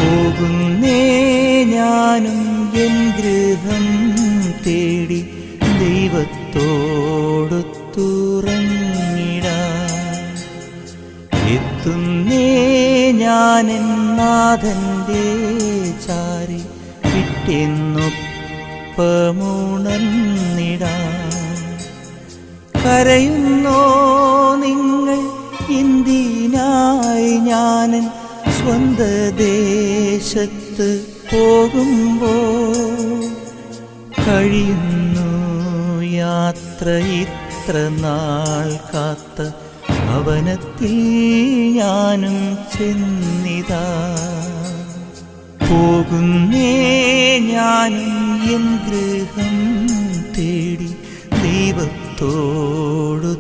പോകുന്നേ ഞാനും എൻ ഗൃഹം തേടി ദൈവത്തോടൊത്തുറങ്ങിടാൻ. എത്തുന്നേ ഞാനെൻ നാഥന്റെ ചാരി വിട്ടെന്നൊപ്പമുണർന്നിടാൻ. കരയുന്നോ നിങ്ങൾ എന്തിനായി ഞാനൻ സ്വന്ത ദേശത്ത് പോകുമ്പോൾ? കഴിയുന്നു യാത്ര ഇത്ര നാൾ കാത്ത ഭവനത്തിൽ ഞാനും ചെന്നിതാ. പോകുന്നേ ഞാനും എൻ ഗൃഹം തേടി ദൈവത്തോടു